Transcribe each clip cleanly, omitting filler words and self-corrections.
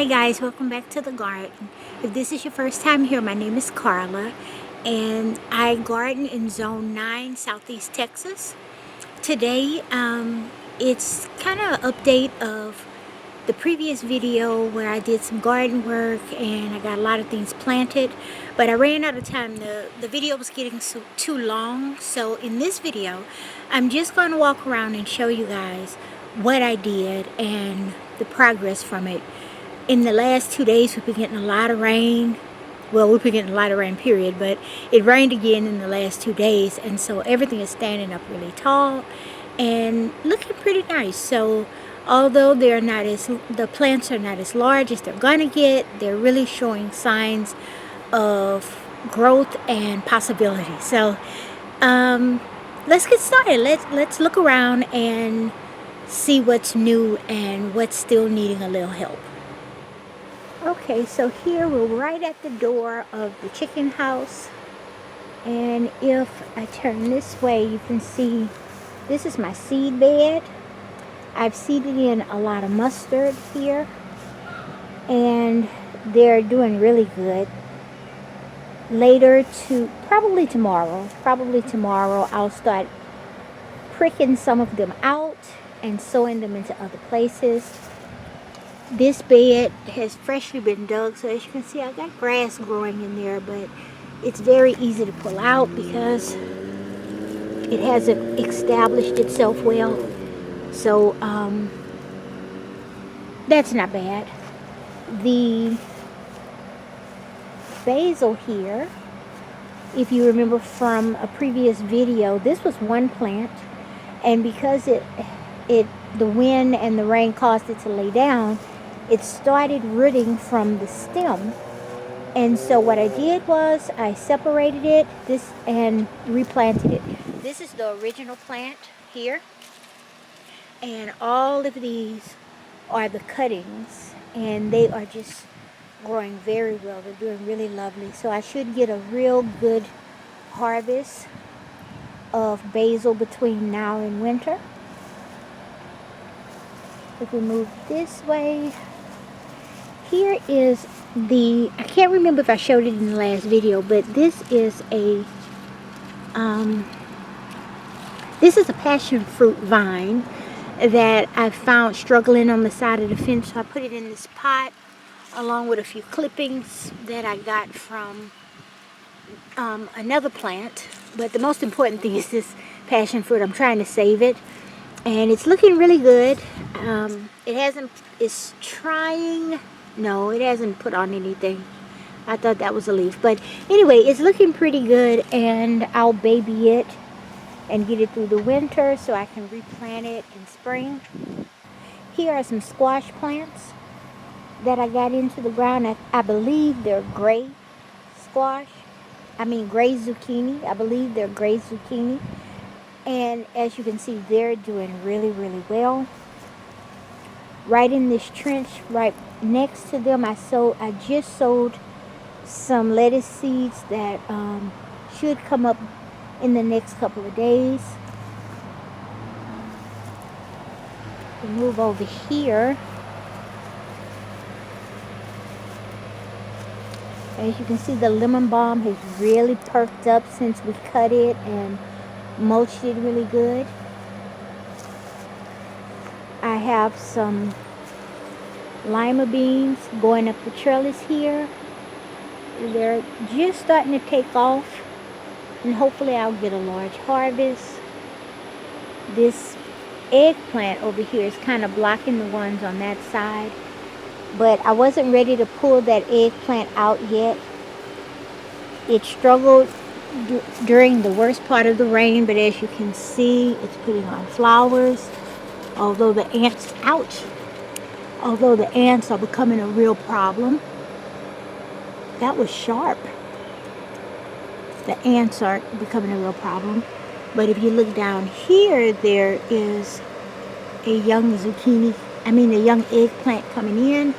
Hi guys, welcome back to the garden. If this is your first time here, my name is Karla and I garden in Zone 9, Southeast Texas. Today, it's kind of an update of the previous video where I did some garden work and I got a lot of things planted, but I ran out of time. The video was getting too long, so in this video, I'm just going to walk around and show you guys what I did and the progress from it. In the last 2 days, we've been getting a lot of rain. Well, we've been getting a lot of rain, period, but it rained again in the last 2 days, and so everything is standing up really tall and looking pretty nice. So although the plants are not as large as they're gonna get, they're really showing signs of growth and possibility. So let's get started. Let's look around and see what's new and what's still needing a little help. Okay, so here we're right at the door of the chicken house, and if I turn this way, you can see this is my seed bed. I've seeded in a lot of mustard here, and they're doing really good. Probably tomorrow, I'll start pricking some of them out and sowing them into other places. This bed has freshly been dug, so as you can see, I got grass growing in there, but it's very easy to pull out because it hasn't established itself well. So that's not bad. The basil here, if you remember from a previous video, this was one plant, and because the wind and the rain caused it to lay down, it started rooting from the stem. And so what I did was I separated it and replanted it. This is the original plant here, and all of these are the cuttings, and they are just growing very well. They're doing really lovely. So I should get a real good harvest of basil between now and winter. If we move this way, here is I can't remember if I showed it in the last video, but this is a passion fruit vine that I found struggling on the side of the fence. So I put it in this pot along with a few clippings that I got from another plant. But the most important thing is this passion fruit. I'm trying to save it, and it's looking really good. It hasn't put on anything. I thought that was a leaf, but anyway, it's looking pretty good, and I'll baby it and get it through the winter so I can replant it in spring. Here are some squash plants that I got into the ground. I believe they're gray zucchini. I believe they're gray zucchini. And as you can see, they're doing really, really well. Right in this trench, right next to them, I just sowed some lettuce seeds that should come up in the next couple of days. We move over here. As you can see, the lemon balm has really perked up since we cut it and mulched it really good. I have some lima beans going up the trellis here. They're just starting to take off, and hopefully I'll get a large harvest. This eggplant over here is kind of blocking the ones on that side, but I wasn't ready to pull that eggplant out yet. It struggled during the worst part of the rain, but as you can see, it's putting on flowers. Although the ants are becoming a real problem. That was sharp. The ants are becoming a real problem. But if you look down here, there is a young eggplant coming in.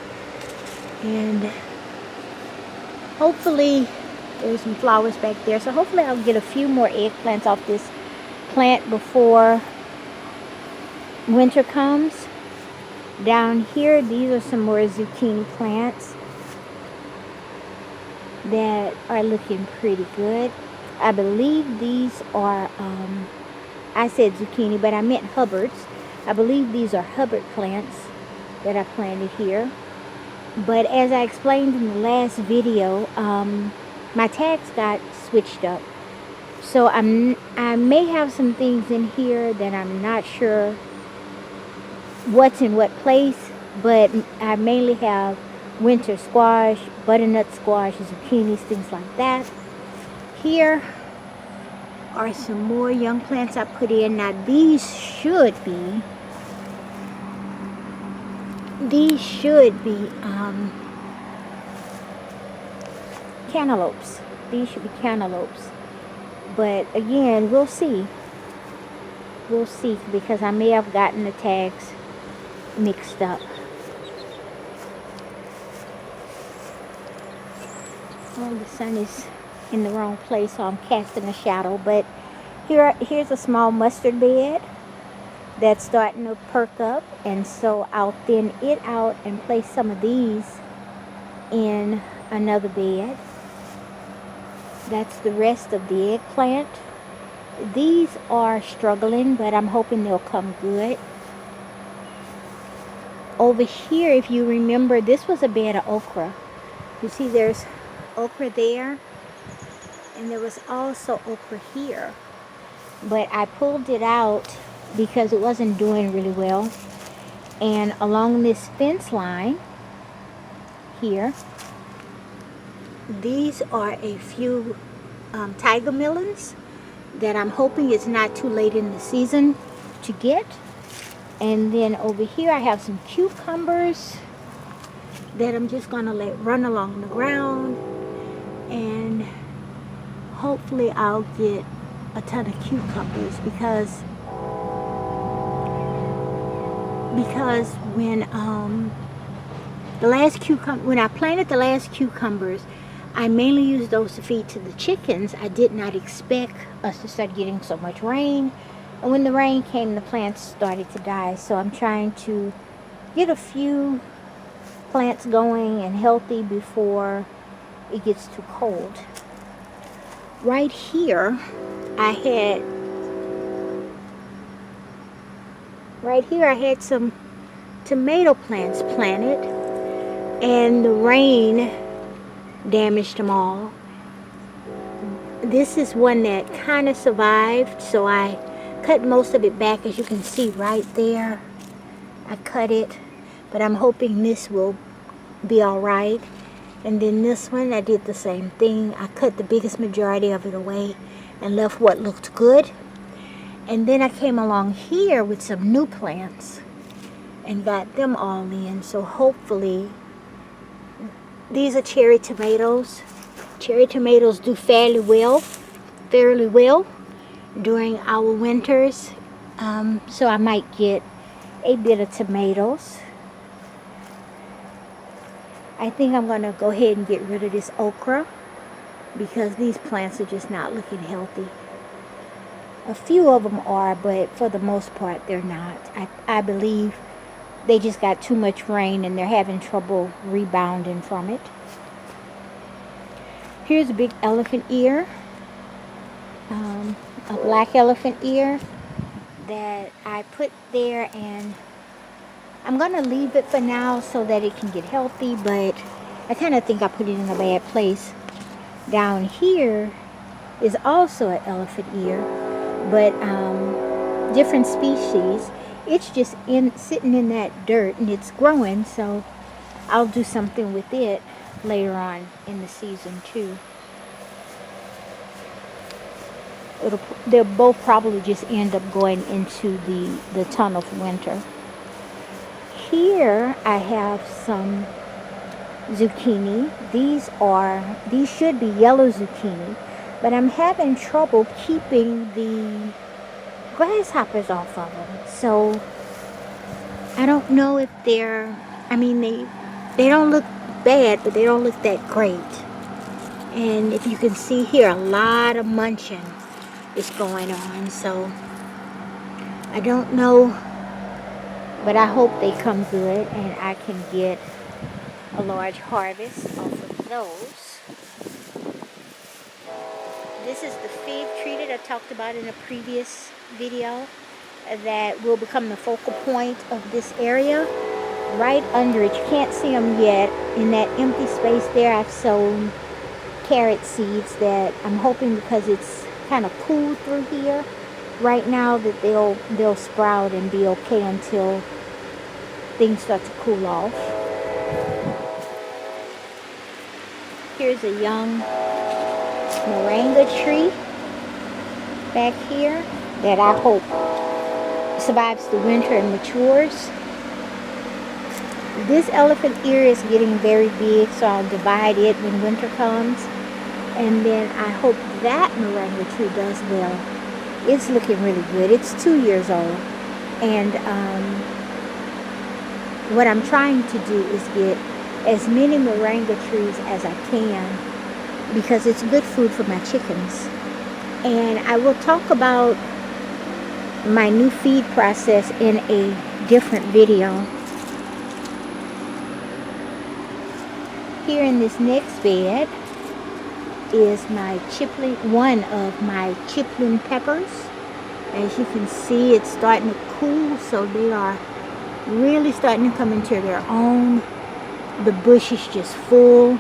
And hopefully there's some flowers back there. So hopefully I'll get a few more eggplants off this plant before winter comes. Down here, these are some more zucchini plants that are looking pretty good. I believe these are, I said zucchini, but I meant Hubbards. I believe these are Hubbard plants that I planted here. But as I explained in the last video, my tags got switched up. So I may have some things in here that I'm not sure what's in what place, but I mainly have winter squash, butternut squash, zucchinis, things like that. Here are some more young plants I put in. Now these should be cantaloupes. These should be cantaloupes. But again, we'll see. We'll see, because I may have gotten the tags mixed up. Oh, the sun is in the wrong place, so I'm casting a shadow. But here's a small mustard bed that's starting to perk up, and so I'll thin it out and place some of these in another bed. That's the rest of the eggplant. These are struggling, but I'm hoping they'll come good. Over here, if you remember, this was a bed of okra. You see there's okra there, and there was also okra here. But I pulled it out because it wasn't doing really well. And along this fence line here, these are a few tiger melons that I'm hoping it's not too late in the season to get. And then over here I have some cucumbers that I'm just gonna let run along the ground, and hopefully I'll get a ton of cucumbers, because when I planted the last cucumbers, I mainly used those to feed to the chickens. I did not expect us to start getting so much rain. And when the rain came, the plants started to die. So I'm trying to get a few plants going and healthy before it gets too cold. Right here, I had some tomato plants planted, and the rain damaged them all. This is one that kind of survived, so I cut most of it back, as you can see right there. I cut it, but I'm hoping this will be all right. And then this one, I did the same thing. I cut the biggest majority of it away and left what looked good. And then I came along here with some new plants and got them all in. So hopefully, these are cherry tomatoes. Cherry tomatoes do fairly well during our winters. So I might get a bit of tomatoes. I think I'm going to go ahead and get rid of this okra, because these plants are just not looking healthy. A few of them are, but for the most part they're not. I believe they just got too much rain and they're having trouble rebounding from it. Here's a big elephant ear, a black elephant ear that I put there, and I'm going to leave it for now so that it can get healthy, but I kind of think I put it in a bad place. Down here is also an elephant ear, but different species. It's just sitting in that dirt, and it's growing, so I'll do something with it later on in the season too. They'll both probably just end up going into the ton of winter. Here I have some zucchini. These should be yellow zucchini, but I'm having trouble keeping the grasshoppers off of them. So I don't know if they don't look bad, but they don't look that great. And if you can see here, a lot of munching is going on. So I don't know But I hope they come good and I can get a large harvest off of those. This is the fig tree that I talked about in a previous video that will become the focal point of this area. Right under it, you can't see them yet. In that empty space there, I've sown carrot seeds that I'm hoping, because it's kind of cool through here right now, that they'll sprout and be okay until things start to cool off. Here's a young moringa tree back here that I hope survives the winter and matures. This elephant ear is getting very big, so I'll divide it when winter comes. And then I hope that moringa tree does well. It's looking really good. It's 2 years old. And what I'm trying to do is get as many moringa trees as I can, because it's good food for my chickens. And I will talk about my new feed process in a different video. Here in this next bed is my one of my chiplin peppers. As you can see, it's starting to cool, so they are really starting to come into their own. The bush is just full.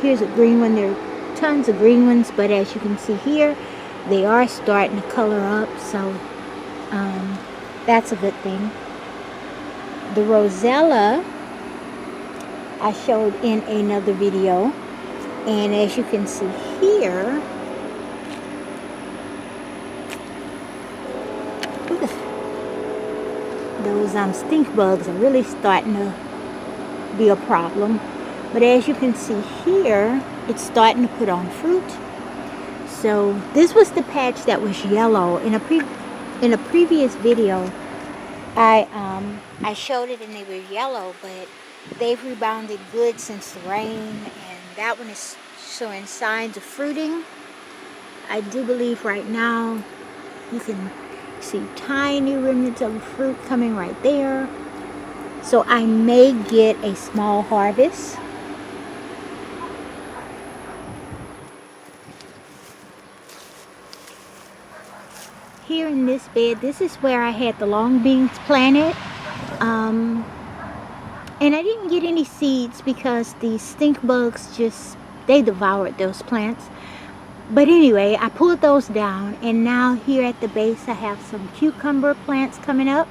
Here's a green one. There are tons of green ones, but as you can see here, they are starting to color up, so that's a good thing. The rosella I showed in another video, and as you can see here, those stink bugs are really starting to be a problem. But as you can see here, it's starting to put on fruit. So this was the patch that was yellow. In a previous video, I showed it and they were yellow, but they've rebounded good since the rain, and that one is showing signs of fruiting. I do believe right now you can see tiny remnants of fruit coming right there. So I may get a small harvest. Here in this bed, this is where I had the long beans planted. And I didn't get any seeds because the stink bugs they devoured those plants. But anyway, I pulled those down, and now here at the base I have some cucumber plants coming up.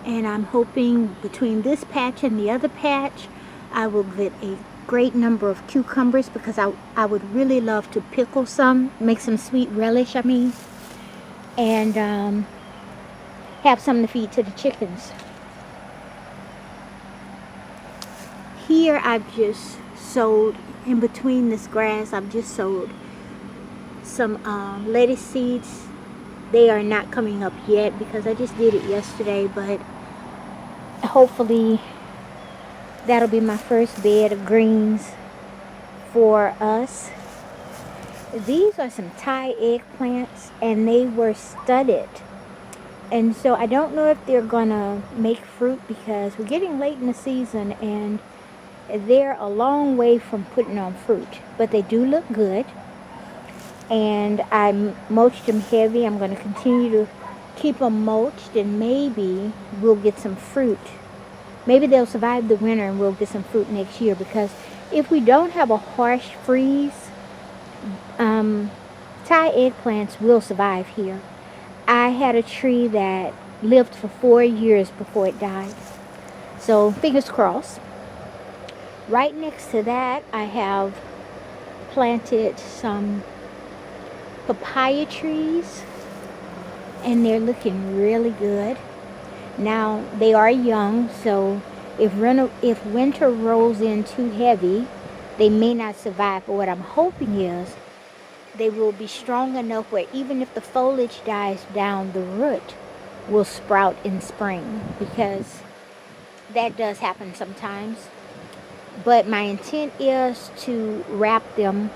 And I'm hoping between this patch and the other patch, I will get a great number of cucumbers, because I would really love to pickle some, make some sweet relish, and have something to feed to the chickens. Here I've just sowed, in between this grass, I've just sowed some lettuce seeds. They are not coming up yet because I just did it yesterday, but hopefully that'll be my first bed of greens for us. These are some Thai eggplants, and they were studded. And so I don't know if they're gonna make fruit, because we're getting late in the season and they're a long way from putting on fruit. But they do look good. And I mulched them heavy. I'm going to continue to keep them mulched, and maybe we'll get some fruit. Maybe they'll survive the winter and we'll get some fruit next year, because if we don't have a harsh freeze, Thai eggplants will survive here. I had a tree that lived for 4 years before it died. So fingers crossed. Right next to that, I have planted some papaya trees, and they're looking really good. Now they are young, so if winter rolls in too heavy, they may not survive. But what I'm hoping is they will be strong enough where even if the foliage dies down, the root will sprout in spring, because that does happen sometimes. But my intent is to wrap them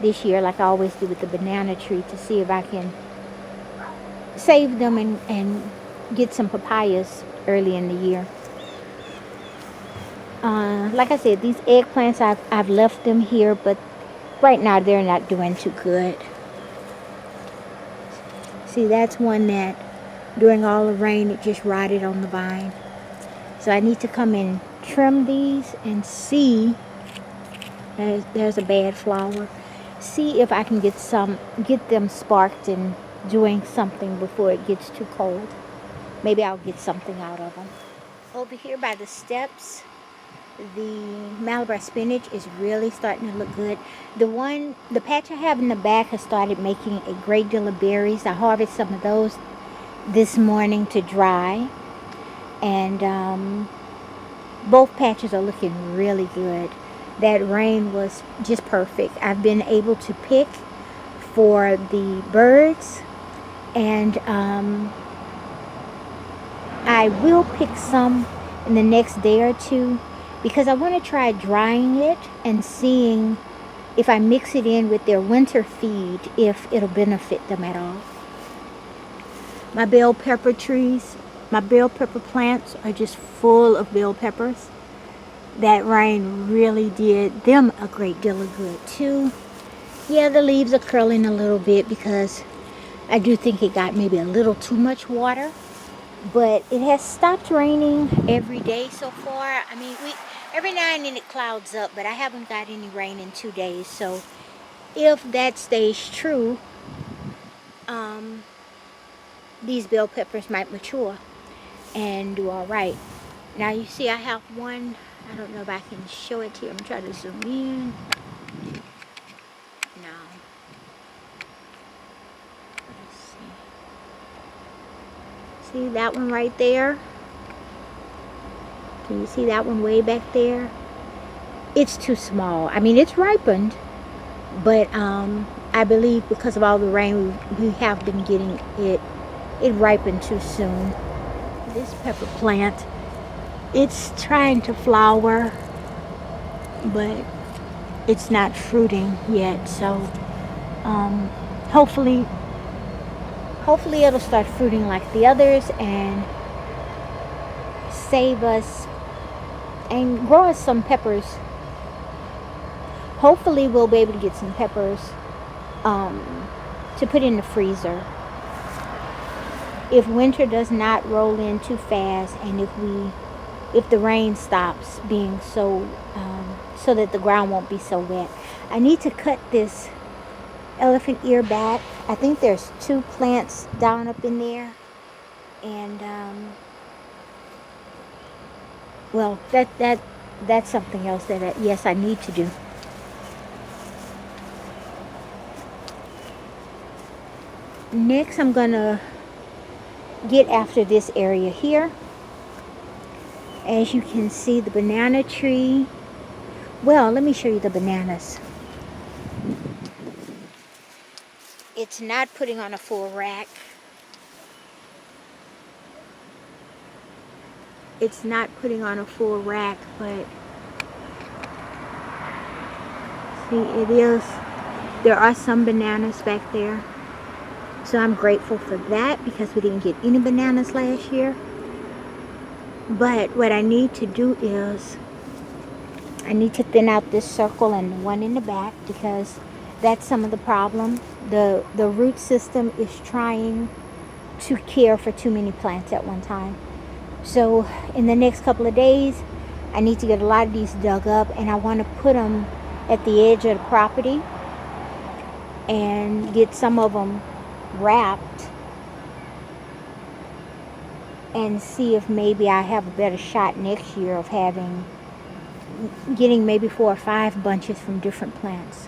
this year, like I always do with the banana tree, to see if I can save them and get some papayas early in the year. Like I said, these eggplants, I've left them here, but right now they're not doing too good. See, that's one that during all the rain it just rotted on the vine. So I need to come and trim these and see. There's a bad flower. See if I can get them sparked and doing something before it gets too cold. Maybe I'll get something out of them. Over here by the steps, the Malabar spinach is really starting to look good. The patch I have in the back has started making a great deal of berries. I harvested some of those this morning to dry, and both patches are looking really good. That rain was just perfect. I've been able to pick for the birds, and I will pick some in the next day or two, because I want to try drying it and seeing if I mix it in with their winter feed, if it'll benefit them at all. My bell pepper trees, my bell pepper plants are just full of bell peppers. That rain really did them a great deal of good too. Yeah, the leaves are curling a little bit because I do think it got maybe a little too much water. But it has stopped raining every day so far. I mean, every now and then it clouds up, but I haven't got any rain in 2 days. So if that stays true, these bell peppers might mature and do all right. Now you see I have one. I don't know if I can show it to you. I'm trying to zoom in. No. Let's see. See that one right there? Can you see that one way back there? It's too small. I mean, it's ripened, but I believe because of all the rain we have been getting, it ripened too soon. This pepper plant, it's trying to flower, but it's not fruiting yet. So hopefully it'll start fruiting like the others and save us and grow us some peppers. Hopefully we'll be able to get some peppers to put in the freezer if winter does not roll in too fast, and if the rain stops being so that the ground won't be so wet. I need to cut this elephant ear back. I think there's 2 plants down up in there, and well, that's something else that yes, I need to do. Next, I'm gonna get after this area here. As you can see, the banana tree. Well, let me show you the bananas. It's not putting on a full rack. It's not putting on a full rack, but see, it is. There are some bananas back there. So I'm grateful for that because we didn't get any bananas last year. But what I need to do is I need to thin out this circle and the one in the back, because that's some of the problem. The root system is trying to care for too many plants at one time. So in the next couple of days, I need to get a lot of these dug up, and I want to put them at the edge of the property and get some of them wrapped and see if maybe I have a better shot next year of getting maybe 4 or 5 bunches from different plants.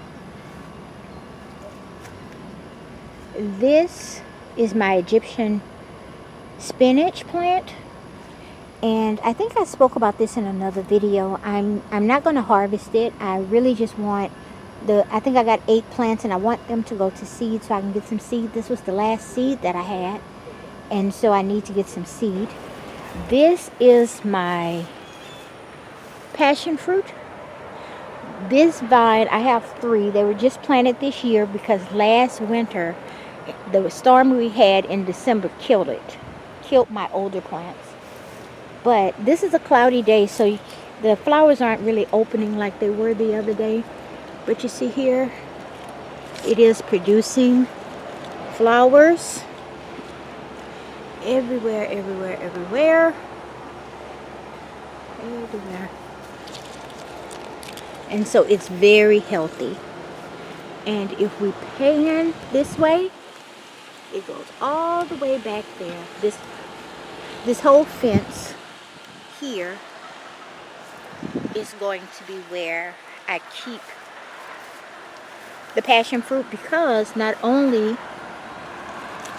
This is my Egyptian spinach plant, and I think I spoke about this in another video. I'm not going to harvest it. I really just want I think I got 8 plants, and I want them to go to seed so I can get some seed. This was the last seed that I had, and so I need to get some seed. This is my passion fruit. This vine, I have 3. They were just planted this year because last winter the storm we had in December killed it. killed my older plants. But this is a cloudy day, so the flowers aren't really opening like they were the other day. But you see here, it is producing flowers everywhere, everywhere, everywhere. Everywhere. And so it's very healthy. And if we pan this way, it goes all the way back there. This whole fence here is going to be where I keep the passion fruit, because not only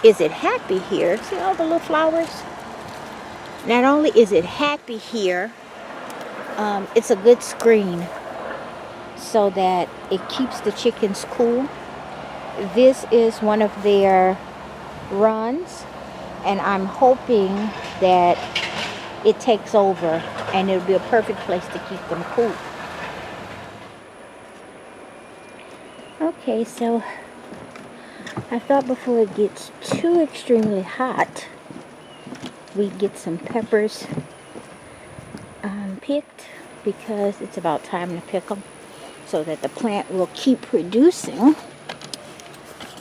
is it happy here, see all the little flowers? Not only is it happy here, it's a good screen so that it keeps the chickens cool. This is one of their runs, and I'm hoping that it takes over and it'll be a perfect place to keep them cool. Okay, so I thought before it gets too extremely hot, we'd get some peppers picked, because it's about time to pick them so that the plant will keep producing.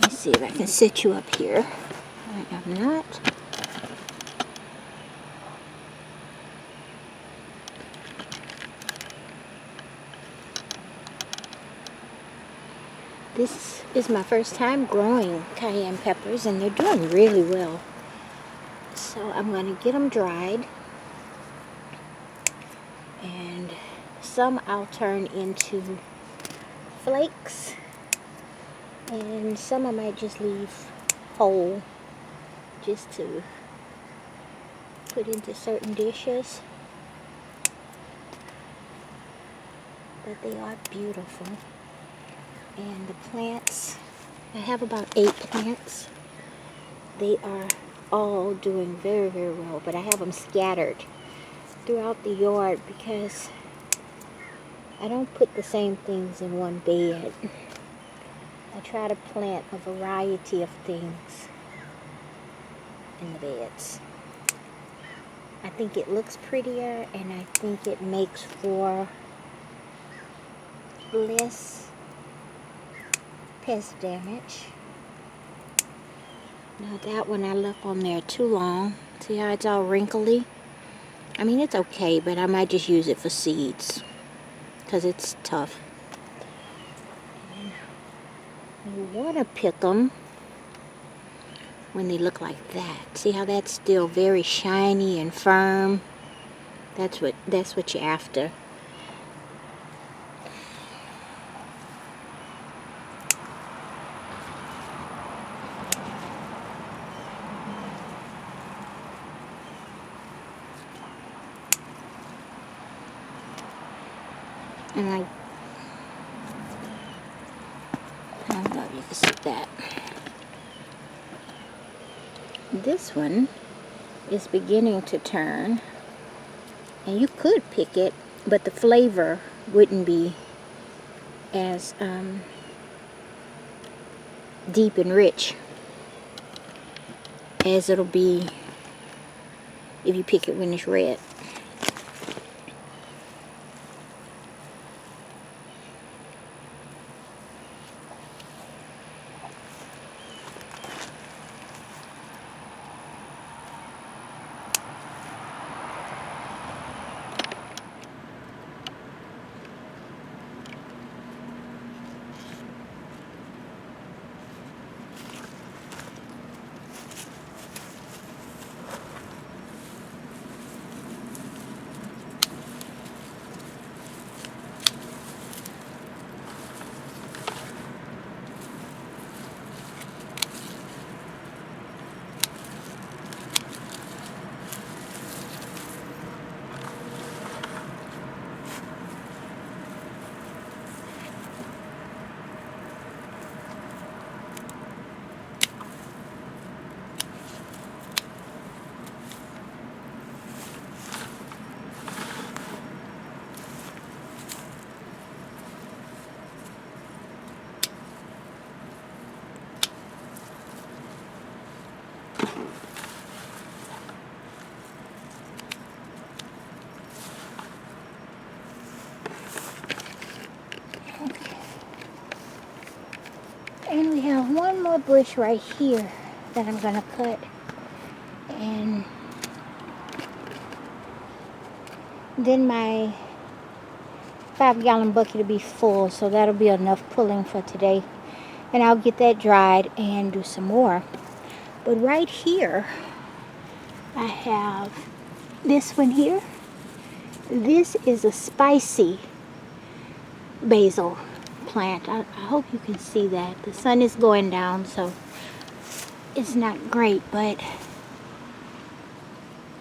Let's see if I can sit you up here. I am not. This is my first time growing cayenne peppers, and they're doing really well. So I'm going to get them dried, and some I'll turn into flakes, and some I might just leave whole just to put into certain dishes. But they are beautiful. And the plants, I have about 8 plants. They are all doing very, very well, but I have them scattered throughout the yard because I don't put the same things in one bed. I try to plant a variety of things in the beds. I think it looks prettier, and I think it makes for less pest damage. Now that one I left on there too long. See how it's all wrinkly? I mean, it's okay, but I might just use it for seeds because it's tough. And you want to pick them when they look like that. See how that's still very shiny and firm? That's what you're after. And I don't know if you can see that. This one is beginning to turn, and you could pick it, but the flavor wouldn't be as deep and rich as it'll be if you pick it when it's red. And we have one more bush right here that I'm gonna cut. And then my 5-gallon bucket will be full, so that'll be enough pulling for today. And I'll get that dried and do some more. But right here, I have this one here. This is a spicy basil plant. I hope you can see that. The sun is going down, so it's not great, but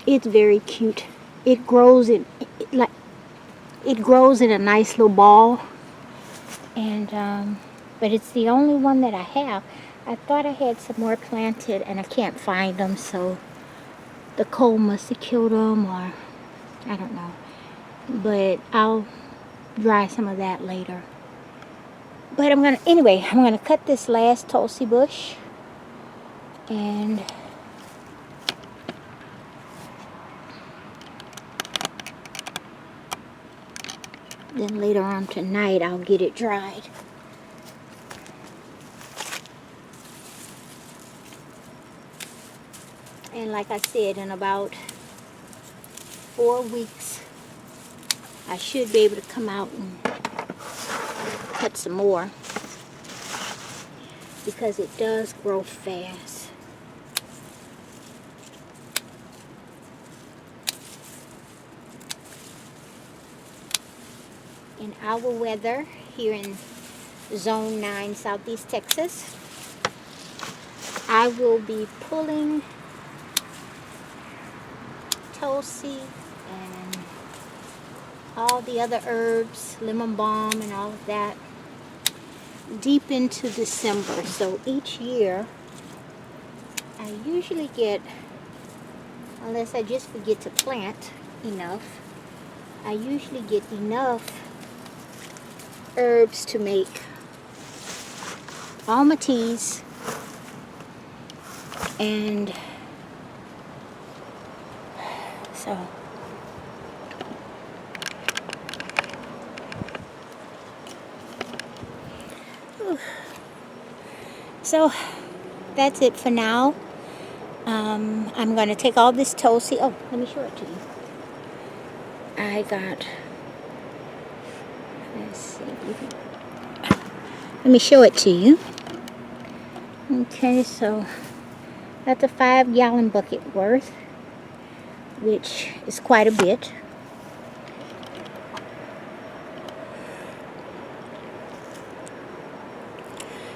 it's very cute. It grows in a nice little ball, and but it's the only one that I have. I thought I had some more planted, and I can't find them, so the cold must have killed them, or I don't know. But I'll dry some of that later. But I'm gonna cut this last tulsi bush, and then later on tonight I'll get it dried. And like I said, in about 4 weeks I should be able to come out and cut some more, because it does grow fast. In our weather here in Zone 9, Southeast Texas, I will be pulling tulsi and all the other herbs, lemon balm and all of that, deep into December. So each year I usually get, unless I just forget to plant enough, I usually get enough herbs to make all my teas and so so that's it for now. I'm going to take all this tulsi. Oh, let me show it to you. I got, let's see, let me show it to you. Okay, so that's a 5-gallon bucket worth, which is quite a bit.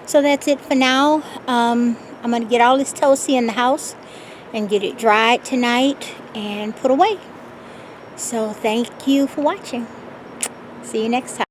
So that's it for now. I'm going to get all this tulsi in the house and get it dried tonight and put away. So thank you for watching. See you next time.